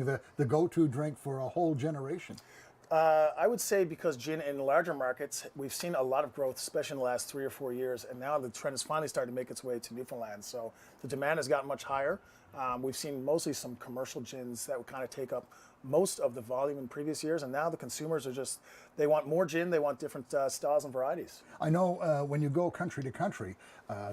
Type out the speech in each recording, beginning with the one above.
the go-to drink for a whole generation. I would say because gin in larger markets, we've seen a lot of growth, especially in the last 3 or 4 years, and now the trend is finally starting to make its way to Newfoundland. So the demand has gotten much higher. We've seen mostly some commercial gins that would kind of take up most of the volume in previous years, and now the consumers are just, they want more gin, they want different styles and varieties. I know when you go country to country,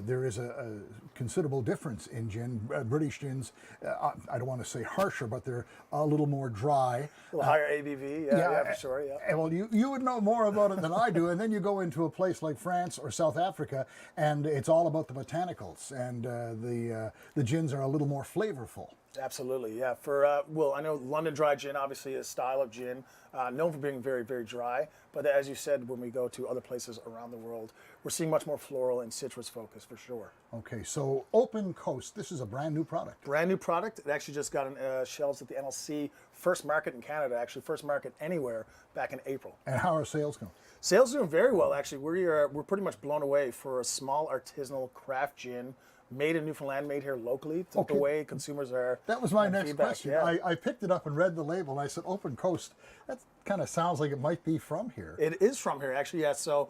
there is a considerable difference in gin. British gins, I don't want to say harsher, but they're a little more dry. A little higher ABV, yeah, for sure, yeah. Well, you would know more about it than I do, and then you go into a place like France or South Africa, and it's all about the botanicals, and the gins are a little more flavorful. Absolutely, yeah. For well, I know London Dry Gin obviously is a style of gin known for being very, very dry. But as you said, when we go to other places around the world, we're seeing much more floral and citrus focus for sure. Okay, so Open Coast, this is a brand new product. Brand new product. It actually just got on shelves at the NLC, first market in Canada, actually first market anywhere back in April. And how are sales going? Sales are doing very well, actually. We're pretty much blown away for a small artisanal craft gin. Made in Newfoundland, made here locally. The way consumers are. That was my next feedback. question. Yeah. I picked it up and read the label, and I said, Open Coast, that kind of sounds like it might be from here. It is from here, actually, yeah. So,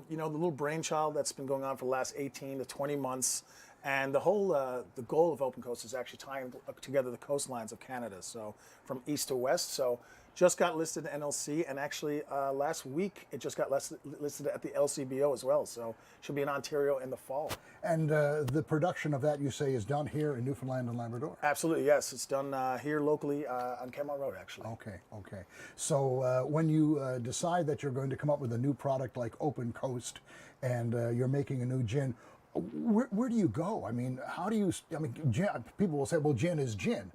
you know, the little brainchild that's been going on for the last 18 to 20 months. And the whole, the goal of Open Coast is actually tying together the coastlines of Canada. So, from east to west. So, just got listed in NLC, and actually last week it just got listed at the LCBO as well. So should be in Ontario in the fall. And the production of that, you say, is done here in Newfoundland and Labrador? Absolutely, yes. It's done here locally on Kenmore Road, actually. Okay. So when you decide that you're going to come up with a new product like Open Coast, and you're making a new gin, where do you go? I mean, how do you? I mean, gin, people will say, "Well, gin is gin,"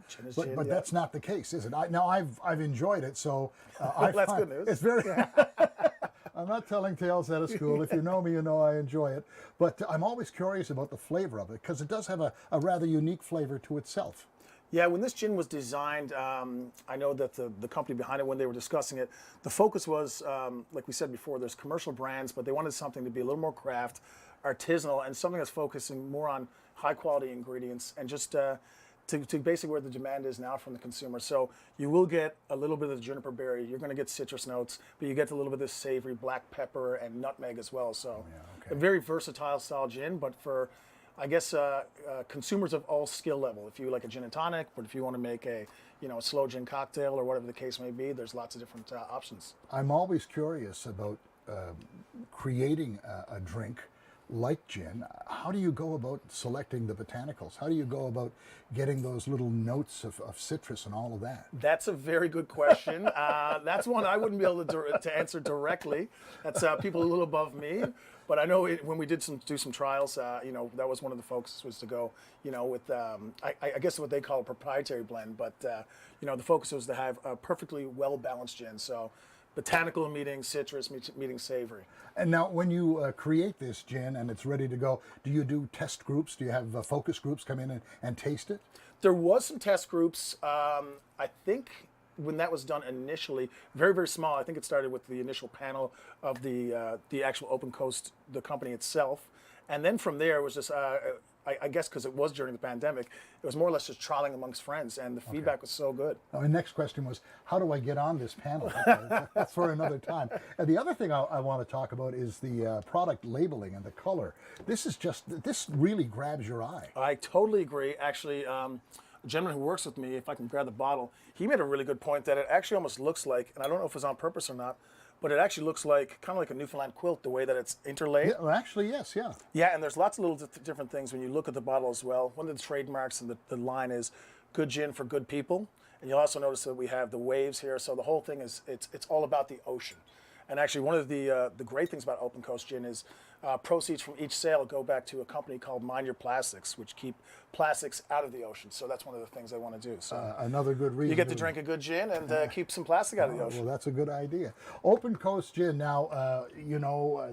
but that's not the case, is it? I've enjoyed it, so well, that's good news. It's very. I'm not telling tales out of school. If you know me, you know I enjoy it. But I'm always curious about the flavor of it because it does have a rather unique flavor to itself. Yeah, when this gin was designed, I know that the company behind it, when they were discussing it, the focus was, like we said before, there's commercial brands, but they wanted something to be a little more craft, artisanal, and something that's focusing more on high quality ingredients and just to basically where the demand is now from the consumer. So you will get a little bit of the juniper berry, you're going to get citrus notes, but you get a little bit of this savory black pepper and nutmeg as well. So a very versatile style gin, but for, I guess, consumers of all skill level. If you like a gin and tonic, but if you want to make a slow gin cocktail or whatever the case may be, there's lots of different options. I'm always curious about creating a drink like gin. How do you go about selecting the botanicals? How do you go about getting those little notes of citrus and all of that? That's a very good question. That's one I wouldn't be able to answer directly. That's people a little above me. But I know when we did do some trials, that was one of the focuses was to go, with I guess what they call a proprietary blend. But the focus was to have a perfectly well balanced gin. So botanical meeting citrus, meeting savory. And now when you create this gin and it's ready to go, do you do test groups? Do you have focus groups come in and taste it? There was some test groups. I think when that was done initially, very, very small. I think it started with the initial panel of the actual Open Coast, the company itself. And then from there, it was just, I guess because it was during the pandemic, it was more or less just trialing amongst friends, and the feedback was so good. Now, my next question was, how do I get on this panel? That's for another time. And the other thing I want to talk about is the product labeling and the color. This really grabs your eye. I totally agree. Actually, a gentleman who works with me, if I can grab the bottle, he made a really good point that it actually almost looks like, and I don't know if it's on purpose or not, but it actually looks like kind of like a Newfoundland quilt, the way that it's interlaid. Yeah, well, actually, yes, yeah. Yeah, and there's lots of little different things when you look at the bottle as well. One of the trademarks and the line is "Good gin for good people," and you'll also notice that we have the waves here. So the whole thing is it's all about the ocean. And actually, one of the great things about Open Coast Gin is proceeds from each sale go back to a company called Mind Your Plastics, which keep plastics out of the ocean. So that's one of the things I want to do. So another good reason. You get to drink a good gin and keep some plastic out of the ocean. Well, that's a good idea. Open Coast Gin. Now,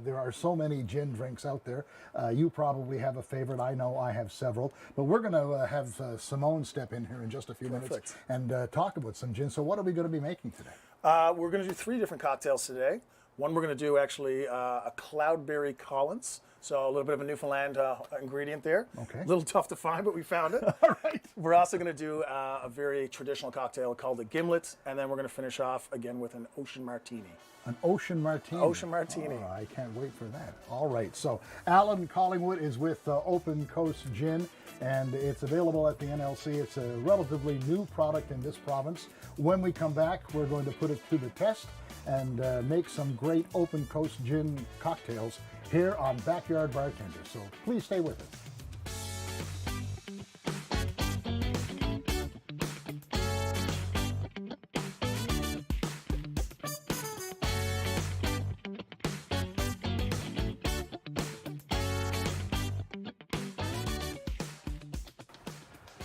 there are so many gin drinks out there. You probably have a favorite. I know I have several. But we're going to have Simone step in here in just a few minutes and talk about some gin. So what are we going to be making today? We're going to do 3 different cocktails today. One we're going to do actually a Cloudberry Collins. So a little bit of a Newfoundland ingredient there. Okay. A little tough to find, but we found it. All right. We're also going to do a very traditional cocktail called the Gimlet, and then we're going to finish off again with an ocean martini. An ocean martini. Ocean martini. Oh, I can't wait for that. All right. So Alan Collingwood is with Open Coast Gin, and it's available at the NLC. It's a relatively new product in this province. When we come back, we're going to put it to the test and make some great Open Coast Gin cocktails here on Backyard Bartender. So please stay with us.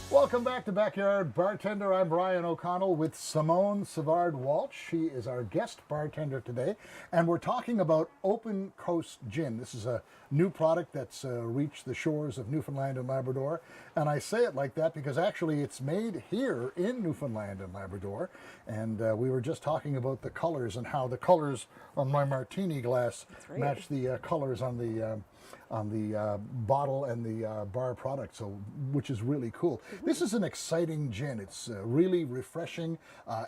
Welcome back to Backyard Bartender. I'm Brian O'Connell with Simone Savard-Walsh. She is our guest bartender today, and we're talking about Open Coast Gin. This is a new product that's reached the shores of Newfoundland and Labrador, and I say it like that because actually it's made here in Newfoundland and Labrador, and we were just talking about the colors and how the colors on my martini glass match the colors on the bottle and the bar product, so which is really cool. This is an exciting gin. It's really refreshing,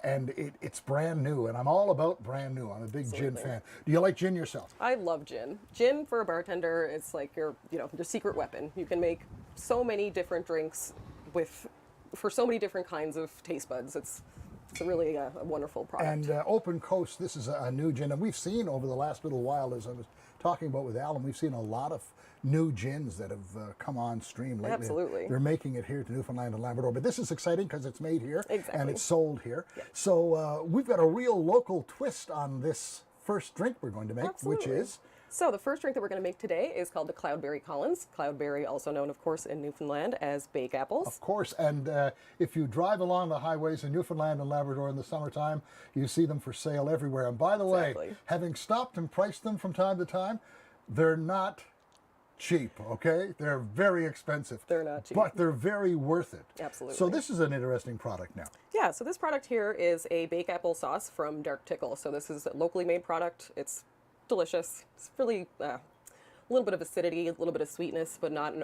and it's brand new, and I'm all about brand new. I'm a big gin fan. Do you like gin yourself? I love gin. Gin for a bartender is like your secret weapon. You can make so many different drinks for so many different kinds of taste buds. It's really a wonderful product. And Open Coast, this is a new gin, and we've seen over the last little while, as I was talking about with Alan, we've seen a lot of new gins that have come on stream lately. Absolutely. They're making it here to Newfoundland and Labrador, but this is exciting because it's made here and it's sold here. Yeah. So we've got a real local twist on this first drink we're going to make, which is? So the first drink that we're going to make today is called the Cloudberry Collins. Cloudberry, also known, of course, in Newfoundland as bake apples. Of course, and if you drive along the highways in Newfoundland and Labrador in the summertime, you see them for sale everywhere. And by the way, having stopped and priced them from time to time, they're not cheap, okay? They're very expensive. They're not cheap. But they're very worth it. Absolutely. So this is an interesting product now. Yeah, so this product here is a bake apple sauce from Dark Tickle. So this is a locally made product. It's delicious. It's really a little bit of acidity, a little bit of sweetness, but not an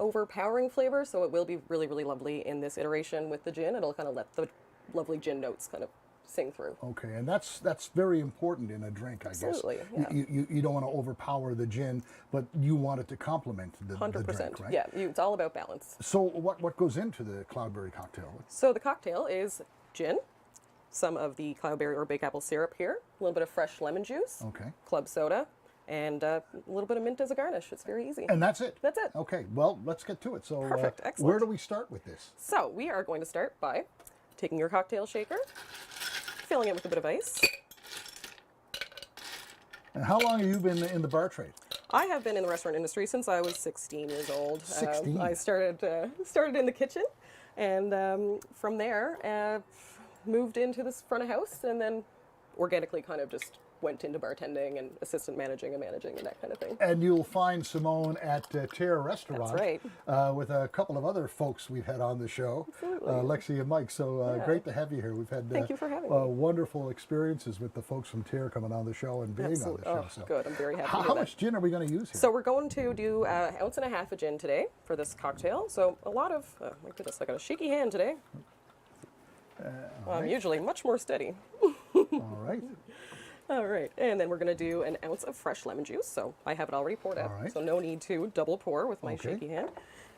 overpowering flavor. So it will be really, really lovely in this iteration with the gin. It'll kind of let the lovely gin notes kind of sing through. Okay, and that's very important in a drink, I guess. Absolutely, yeah. You don't want to overpower the gin, but you want it to complement the 100%. drink, right? Yeah, it's all about balance. So what goes into the Cloudberry cocktail? So the cocktail is gin, some of the cloudberry or bake apple syrup here, a little bit of fresh lemon juice, Okay. club soda, and a little bit of mint as a garnish. It's very easy. And that's it? That's it. Okay, well, let's get to it. So Perfect, excellent. where do we start with this? So we are going to start by taking your cocktail shaker, filling it with a bit of ice. And how long have you been in the bar trade? I have been in the restaurant industry since I was 16 years old. 16? I started in the kitchen, and from there moved into this front of house, and then organically kind of just went into bartending and assistant managing and managing and that kind of thing. And you'll find Simone at Terre Restaurant. That's right. With a couple of other folks we've had on the show, Absolutely. Lexi and Mike. So Yeah. great to have you here. We've had Thank you for having me. wonderful experiences with the folks from Terre coming on the show and being Absolutely. on the show. Oh, good. I'm very happy to How hear that. much gin are we going to use here? So we're going to do an ounce and a half of gin today for this cocktail. So a lot of, oh my goodness, I got a shaky hand today. I'm usually much more steady. All right. All right, and then we're going to do an ounce of fresh lemon juice. So I have it already poured out, All right. so no need to double pour with my Okay. shaky hand.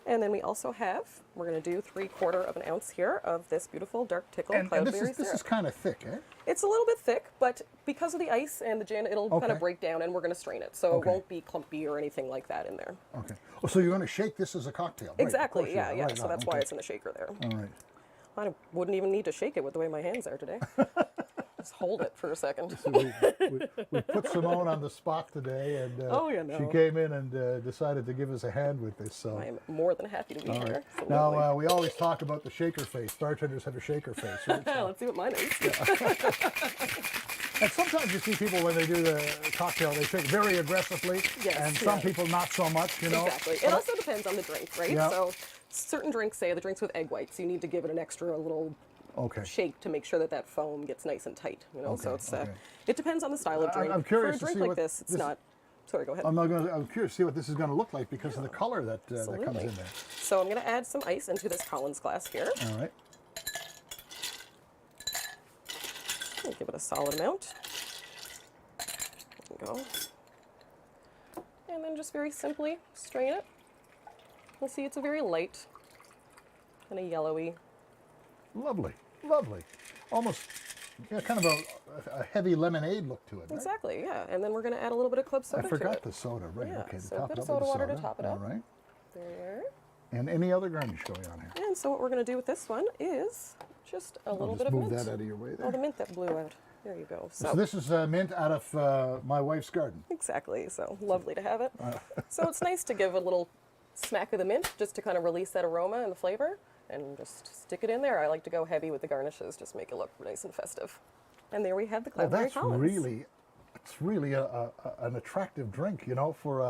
And then we also have, we're going to do 3/4 of an ounce here of this beautiful Dark Tickle And cloudberry this is syrup. kind of thick, eh? It's a little bit thick, but because of the ice and the gin, it'll kind Okay. of break down, and we're going to strain it, so Okay. it won't be clumpy or anything like that in there. Okay. Oh, so you're going to shake this as a cocktail? Right, of Exactly, course you yeah, are. yeah. Right So on, that's why okay. it's in the shaker there. All right. I wouldn't even need to shake it with the way my hands are today. Just hold it for a second. So we put Simone on the spot today, and Oh, yeah, she no. came in and decided to give us a hand with this. So. I am more than happy to be All here. right. Absolutely. Now, we always talk about the shaker face. Bartenders have a shaker face, right? So- Let's see what mine is. and sometimes you see people, when they do the cocktail, they shake very aggressively, Yes, and some yeah. people not so much, you know? Exactly. It also depends on the drink, right? Yeah. So certain drinks, say the drinks with egg whites, you need to give it an extra little Okay. shake to make sure that that foam gets nice and tight. You know, so Okay, it's okay. it depends on the style of drink. I'm curious For to a drink see like what this, it's not Sorry, go ahead. I'm curious to see what this is going to look like because of the color that comes Absolutely. in there. So I'm going to add some ice into this Collins glass here. All right. We'll give it a solid amount. There we go. And then just very simply strain it. You'll see it's a very light and a yellowy. Lovely, lovely. Almost kind of a heavy lemonade look to it. Right? Exactly, yeah. And then we're going to add a little bit of club soda to it. I forgot the soda, right? Yeah, Okay, to so a top bit it of up with soda the water to soda. top it up. All right. There. And any other garnish going on here? And so what we're going to do with this one is just a little I'll bit just of move mint. that out of your way there. Oh, the mint that blew out. There you go. So this is mint out of my wife's garden. Exactly, so lovely to have it. So it's nice to give a little smack of the mint just to kind of release that aroma and the flavor and just stick it in there. I like to go heavy with the garnishes, just make it look nice and festive. And there we have the Well, Cloudberry that's Collins. really an attractive drink, you know, for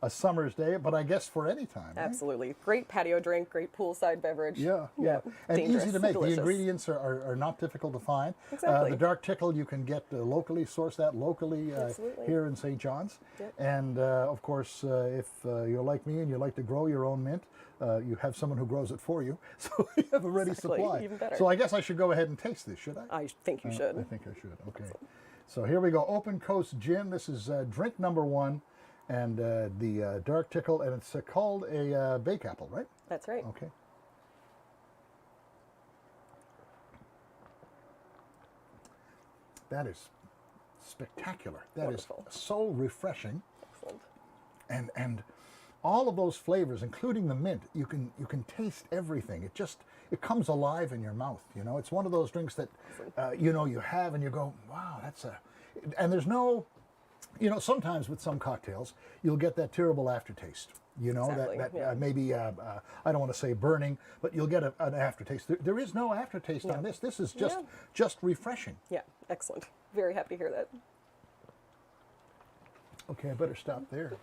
a summer's day, but I guess for any time. Right? Absolutely. Great patio drink, great poolside beverage. Yeah. And Dangerous, easy to make. delicious. The ingredients are not difficult to find. Exactly. The dark tickle you can get locally, source that locally Absolutely. here in St. John's. Yep. And of course, if you're like me and you like to grow your own mint, you have someone who grows it for you, so you have a ready Exactly. supply. Even better. So I guess I should go ahead and taste this, should I? I think you should. I think I should. Okay. So here we go. Open Coast Gin. This is drink number 1. And the dark tickle, and it's called a bake apple, right? That's right. Okay. That is spectacular. That Wonderful. is so refreshing, Excellent. and all of those flavors, including the mint, you can taste everything. It comes alive in your mouth. You know, it's one of those drinks that you have and you go, wow, and there's no. You know, sometimes with some cocktails, you'll get that terrible aftertaste. You know, Exactly, yeah. maybe, I don't want to say burning, but you'll get an aftertaste. There is no aftertaste on this. This is just refreshing. Yeah, excellent. Very happy to hear that. Okay, I better stop there.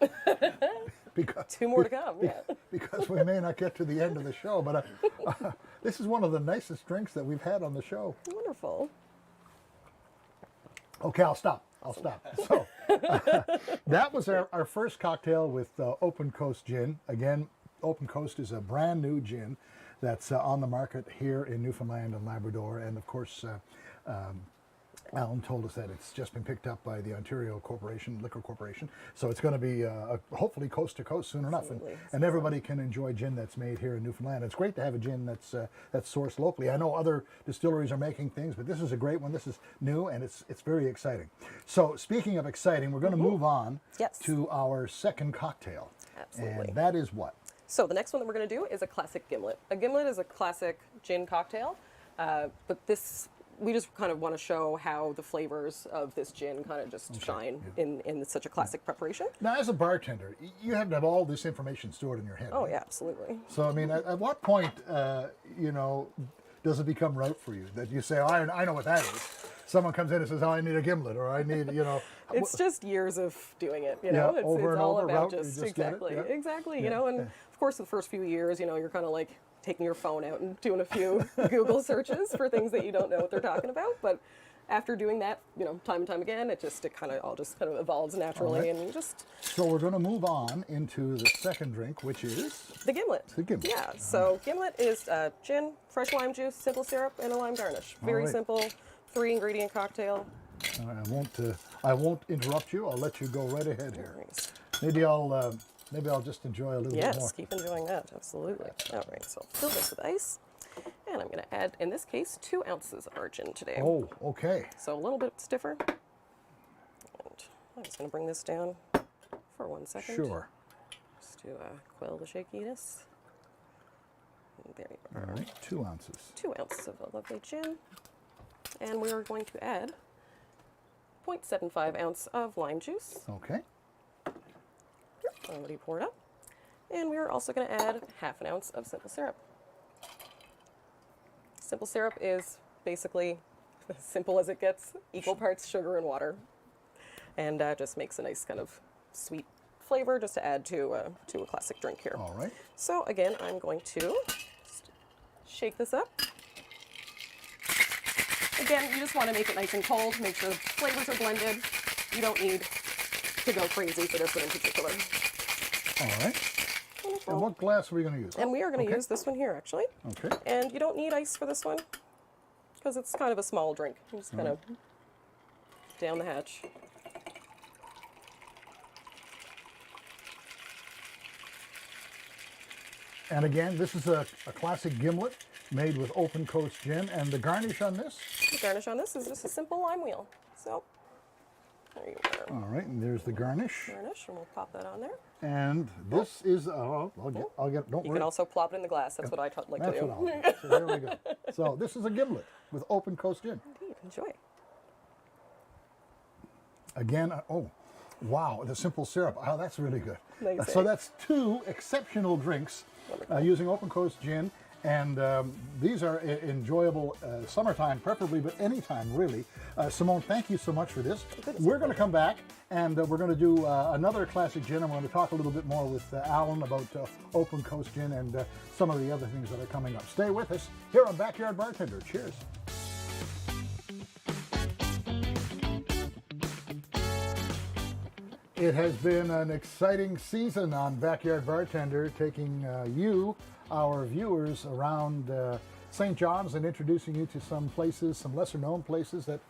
because, 2 more to come, yeah. Because we may not get to the end of the show, but this is one of the nicest drinks that we've had on the show. Wonderful. Okay, I'll stop. So, that was our first cocktail with Open Coast Gin. Again, Open Coast is a brand new gin that's on the market here in Newfoundland and Labrador. And of course, Alan told us that it's just been picked up by the Ontario Liquor Corporation. So it's going to be hopefully coast to coast soon enough. And everybody can enjoy gin that's made here in Newfoundland. It's great to have a gin that's sourced locally. I know other distilleries are making things, but this is a great one. This is new and it's very exciting. So speaking of exciting, we're going to move on to our second cocktail. Absolutely. And that is what? So the next one that we're going to do is a classic gimlet. A gimlet is a classic gin cocktail, but we just kind of want to show how the flavors of this gin kind of just shine in such a classic preparation. Now, as a bartender, you have to have all this information stored in your head. Oh, right? yeah, absolutely. So, I mean, at what point, does it become rote for you that you say, oh, I know what that is? Someone comes in and says, oh, I need a gimlet, or I need, It's just years of doing it, you know. Yeah, it's over and all over, about route, you just just get it, exactly, yeah. exactly, you know. And of course, the first few years, you're kind of like taking your phone out and doing a few Google searches for things that you don't know what they're talking about. But after doing that, time and time again, it kind of evolves naturally, and just. So we're going to move on into the second drink, which is The gimlet. The gimlet. Yeah. So gimlet is gin, fresh lime juice, simple syrup, and a lime garnish. Very right. simple, 3-ingredient cocktail. I won't interrupt you. I'll let you go right ahead here. Nice. Maybe I'll just enjoy a little bit more. Yes, keep enjoying that. Absolutely. All right. So fill this with ice, and I'm going to add, in this case, 2 ounces of our gin today. Oh, okay. So a little bit stiffer. And I'm just going to bring this down for 1 second. Sure. Just to quell the shakiness. And there you All are. right, 2 ounces. 2 ounces of a lovely gin. And we are going to add 0.75 ounce of lime juice. Okay. Already poured up. And we are also going to add half an ounce of simple syrup. Simple syrup is basically as simple as it gets, equal parts sugar and water. And just makes a nice kind of sweet flavor just to add to a classic drink here. All right. So again, I'm going to just shake this up. Again, you just want to make it nice and cold, make sure the flavors are blended. You don't need to go crazy for this one in particular. All right. Wonderful. And what glass are we going to use? And we are going to use this one here, actually. Okay. And you don't need ice for this one, because it's kind of a small drink. You just kind of down the hatch. And again, this is a classic gimlet made with Open Coast gin. And the garnish on this? The garnish on this is just a simple lime wheel. So, there you go. All right, and there's the garnish. Garnish, and we'll pop that on there. And this is, I'll get, don't You worry. can also plop it in the glass. That's what I like to That's do. what I'll do. So there we go. So this is a gimlet with Open Coast gin. Indeed, enjoy. Again, oh, wow, the simple syrup. Oh, that's really good. Nice, So eh? that's two exceptional drinks using Open Coast gin. And these are enjoyable summertime, preferably, but anytime, really. Simone, thank you so much for this. We're going to come back, and we're going to do another classic gin. I'm going to talk a little bit more with Alan about Open Coast gin and some of the other things that are coming up. Stay with us here on Backyard Bartender. Cheers. It has been an exciting season on Backyard Bartender, taking you, our viewers, around St. John's and introducing you to some places, some lesser known places that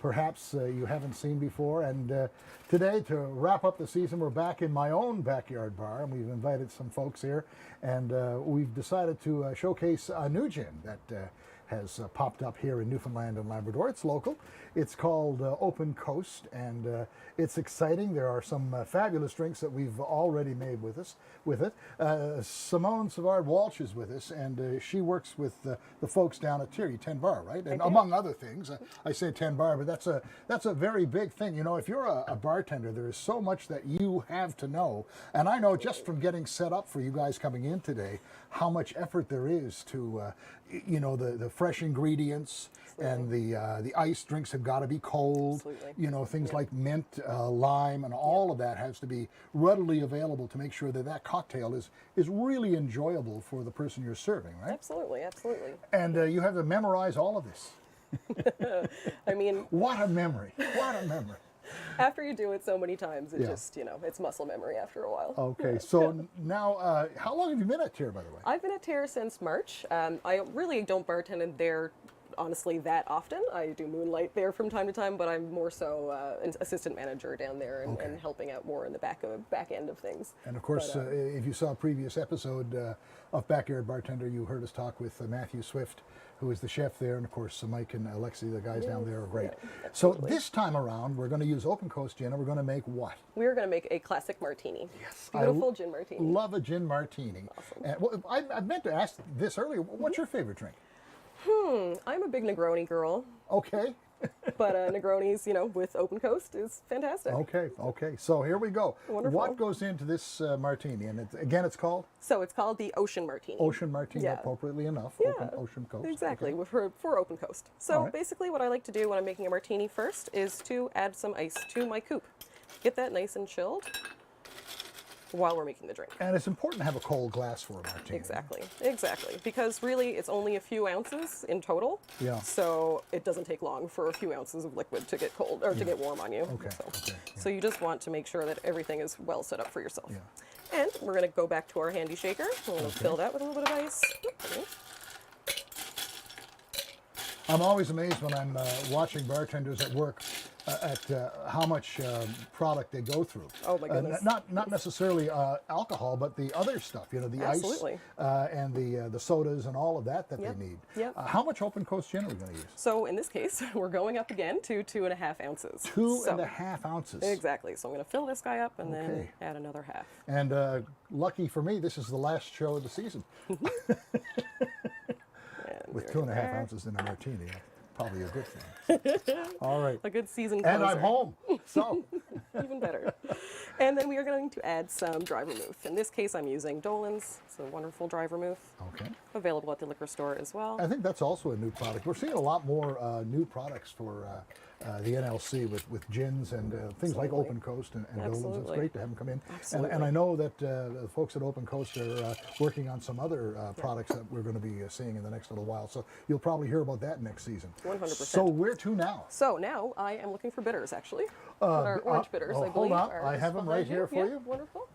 perhaps you haven't seen before. And today, to wrap up the season, we're back in my own backyard bar, and we've invited some folks here, and we've decided to showcase a new gin that has popped up here in Newfoundland and Labrador. It's local. It's called Open Coast, and it's exciting. There are some fabulous drinks that we've already made with it. Simone Savard-Walsh is with us, and she works with the folks down at Thierry, 10 Bar, right? And among other things, I say 10 Bar, but that's a very big thing. You know, if you're a bartender, there is so much that you have to know. And I know just from getting set up for you guys coming in today, how much effort there is to, you know, the fresh ingredients. Absolutely. And the ice drinks have got to be cold. Absolutely. You know, things like mint, lime, and all of that has to be readily available to make sure that that cocktail is really enjoyable for the person you're serving, right? Absolutely, absolutely. And you have to memorize all of this. I mean, What a memory! What a memory! after you do it so many times, it just, you know, it's muscle memory after a while. Okay, so now, how long have you been at Tier, by the way? I've been at Terra since March. I really don't bartend in there, honestly, that often. I do moonlight there from time to time, but I'm more so an assistant manager down there and helping out more in the back end of things. And of course, if you saw a previous episode of Backyard Bartender, you heard us talk with Matthew Swift, who is the chef there, and of course Mike and Alexi, the guys down there, are great. Yeah, so this time around, we're going to use Open Coast gin, and we're going to make what? We're going to make a classic martini. Yes, Beautiful gin martini. Love a gin martini. Awesome. And, well, I meant to ask this earlier. What's your favorite drink? I'm a big Negroni girl, Okay. but Negronis, you know, with Open Coast is fantastic. Okay. So here we go. Wonderful. What goes into this martini? And again, it's called So it's called the Ocean Martini. Ocean Martini, Yeah. appropriately enough. Yeah, Ocean Coast. Exactly, Okay. for Open Coast. So All right. basically what I like to do when I'm making a martini first is to add some ice to my coupe. Get that nice and chilled while we're making the drink. And it's important to have a cold glass for a martini. Exactly. Because really it's only a few ounces in total. Yeah. So it doesn't take long for a few ounces of liquid to get cold or to get warm on you. Okay, So, okay, yeah. so you just want to make sure that everything is well set up for yourself. Yeah. And we're going to go back to our handy shaker. We're going to fill that with a little bit of ice. Okay. I'm always amazed when I'm watching bartenders at work at how much product they go through. Oh, my goodness. Not necessarily alcohol, but the other stuff. You know, the Absolutely. ice and the sodas and all of that Yep, they need. yep. How much Open Coast gin are we going to use? So in this case, we're going up again to 2.5 ounces. Two So- and a half ounces. Exactly. So I'm going to fill this guy up and then Okay. add another half. And lucky for me, this is the last show of the season. And With there 2.5 you are. ounces in a martini, probably a good thing. All right. A good season closer. And I'm home. So, Even better. And then we are going to add some dry vermouth. In this case, I'm using Dolan's. It's a wonderful dry vermouth. okay. Available at the liquor store as well. I think that's also a new product. We're seeing a lot more new products for the NLC with gins and things like Absolutely. Open Coast and Dolan's. It's Absolutely. great to have them come in. Absolutely. And I know that the folks at Open Coast are working on some other products that we're going to be seeing in the next little while. So you'll probably hear about that next season. 100%. So where to now? So now I am looking for bitters, actually. Our orange bitters, I hold believe. on. are I just have them behind right here for Yeah, you. Wonderful.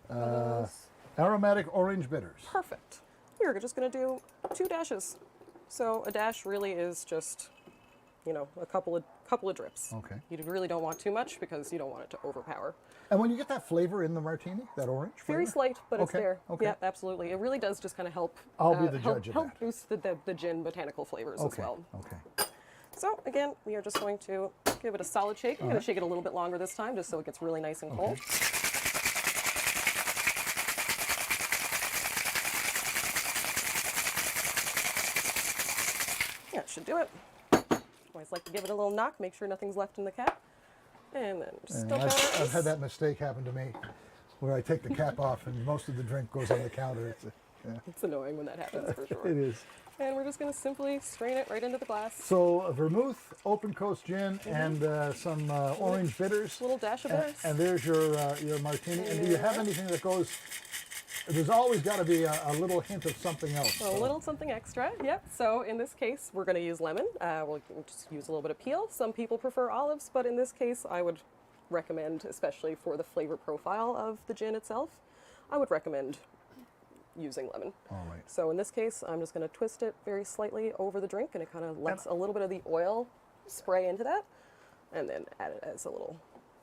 Aromatic orange bitters. Perfect. We're just going to do 2 dashes. So a dash really is just, you know, a couple of drips. Okay. You really don't want too much because you don't want it to overpower. And when you get that flavor in the martini, that orange flavor? Very slight, but it's Okay, there. okay. Yeah, absolutely. It really does just kind of help. I'll be the help, judge of help that. boost the gin botanical flavors as Okay, well. okay. So again, we are just going to give it a solid shake. I'm going to shake it a little bit longer this time, just so it gets really nice and cold. That should do it. Always like to give it a little knock, make sure nothing's left in the cap, and then just And dump out our I've had ice. that mistake happen to me, where I take the cap off and most of the drink goes on the counter. It's annoying when that happens for sure. It is. And we're just going to simply strain it right into the glass. So vermouth, Open Coast gin, and some orange bitters. A little dash of And, bitters. and there's your martini. And do you have anything that goes? There's always got to be a little hint of something else. A little something extra, yep. So in this case, we're going to use lemon. We'll just use a little bit of peel. Some people prefer olives, but in this case, I would recommend, especially for the flavor profile of the gin itself, I would recommend using lemon. All right. So in this case, I'm just going to twist it very slightly over the drink, and it kind of lets a little bit of the oil spray into that, and then add it as a little.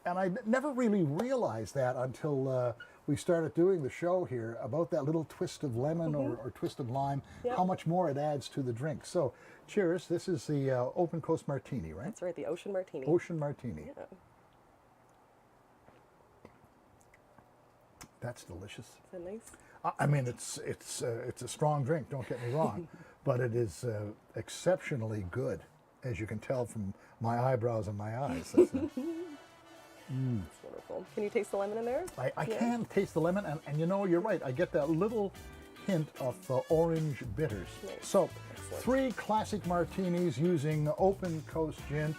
And I never really realized that until we started doing the show here about that little twist of lemon or twist of lime, Yeah. how much more it adds to the drink. So, cheers. This is the Open Coast Martini, right? That's right, the ocean martini. Ocean Martini. Yeah. That's delicious. Is that nice? I mean, it's a strong drink. Don't get me wrong, but it is exceptionally good, as you can tell from my eyebrows and my eyes. That's It's wonderful. Can you taste the lemon in there? I Yeah. can taste the lemon, and you know, you're right. I get that little hint of orange bitters. Nice. So, Excellent. 3 classic martinis using Open Coast gin.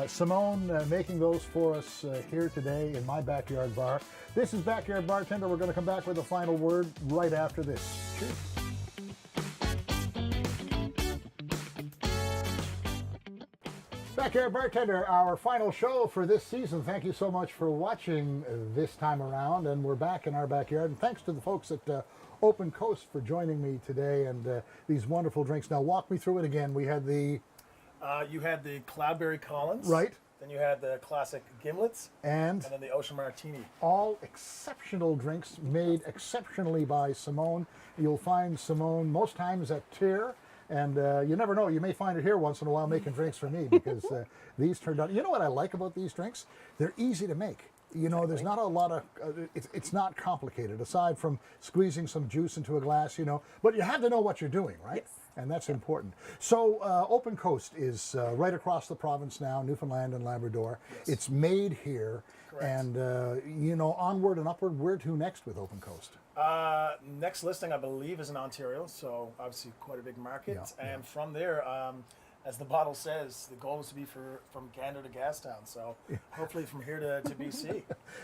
Simone making those for us here today in my backyard bar. This is Backyard Bartender. We're going to come back with a final word right after this. Cheers. Backyard Bartender, our final show for this season. Thank you so much for watching this time around, and we're back in our backyard. And thanks to the folks at Open Coast for joining me today and these wonderful drinks. Now, walk me through it again. We had the You had the Cloudberry Collins. Right. Then you had the classic Gimlets. and And then the Ocean Martini. all exceptional drinks made exceptionally by Simone. You'll find Simone most times at Tier. And you never know, you may find her here once in a while making drinks for me because these turned out. You know what I like about these drinks? They're easy to make. You know, there's not a lot of, it's not complicated aside from squeezing some juice into a glass, you know, but you have to know what you're doing, right? Yes. And that's important. So Open Coast is right across the province now, Newfoundland and Labrador. Yes. It's made here. Correct. And, you know, onward and upward, where to next with Open Coast? Next listing, I believe, is in Ontario, so obviously quite a big market. Yeah, And from there, as the bottle says, the goal is to be from Gander to Gastown. So hopefully from here to BC.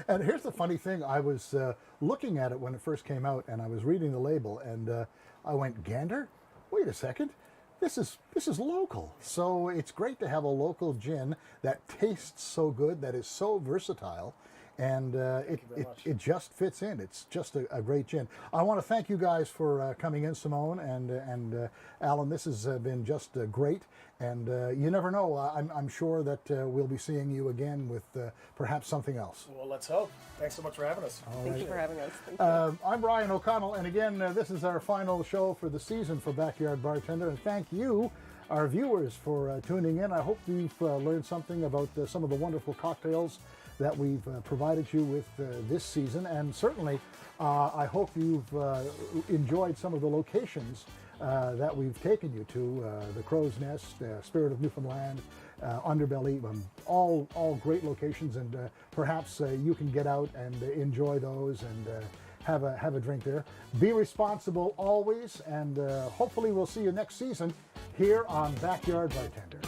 And here's the funny thing. I was looking at it when it first came out, and I was reading the label, and I went, Gander? Wait a second. This is local. So it's great to have a local gin that tastes so good, that is so versatile, and very much. it just fits in. It's just a great gin. I want to thank you guys for coming in, Simone and Alan. This has been just great, and you never know. I'm sure that we'll be seeing you again with perhaps something else. Well, let's hope. Thanks so much for having us. Thank you for having us. Thank you. I'm Brian O'Connell, and again, this is our final show for the season for Backyard Bartender, and thank you, our viewers, for tuning in. I hope you've learned something about some of the wonderful cocktails that we've provided you with this season, and certainly I hope you've enjoyed some of the locations that we've taken you to, the Crow's Nest, Spirit of Newfoundland, Underbelly, all great locations, and perhaps you can get out and enjoy those and have a drink there. Be responsible always, and hopefully we'll see you next season here on Backyard Bartender.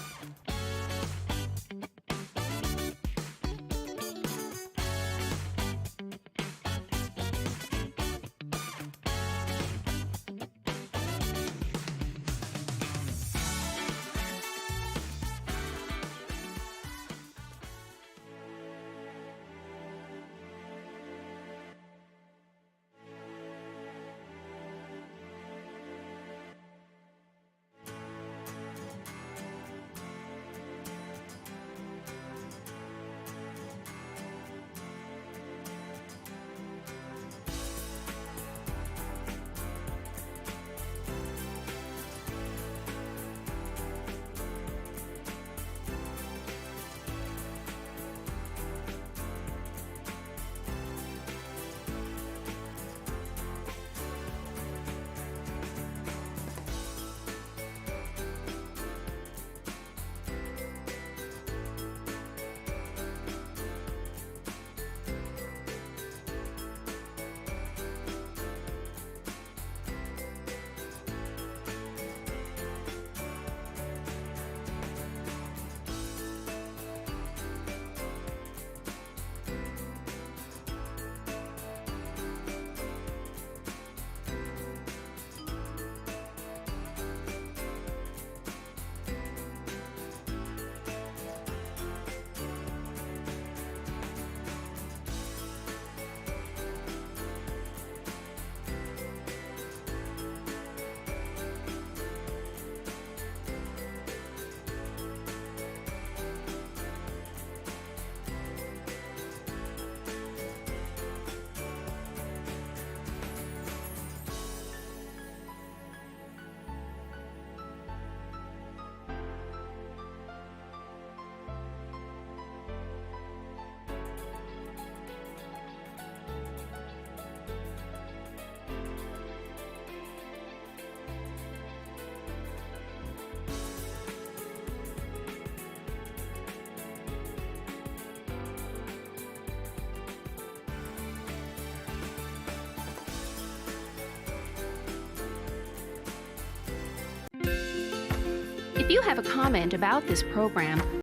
If you have a comment about this program